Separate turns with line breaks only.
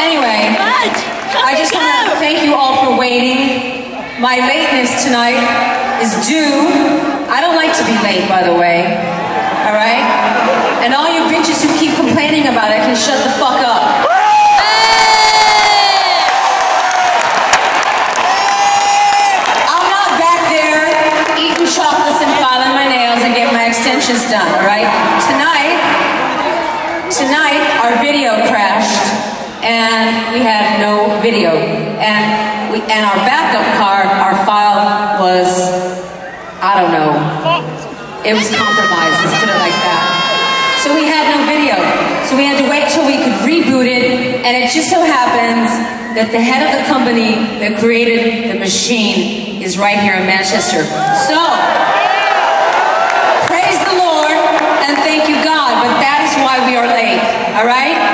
Anyway, I just want to thank you all for waiting. My lateness tonight is due. I don't like to be late, by the way. All right? And all you bitches who keep complaining about it can shut the fuck up. I'm not back there eating chocolates and filing my nails and getting my extensions done, all right? Tonight, our video crashed, and we had no video. And our backup card, our file was, I don't know, it was compromised, let's put it like that. So we had no video. So we had to wait till we could reboot it, and it just so happens that the head of the company that created the machine is right here in Manchester. So, praise the Lord, and thank you God, but that is why we are late, all right?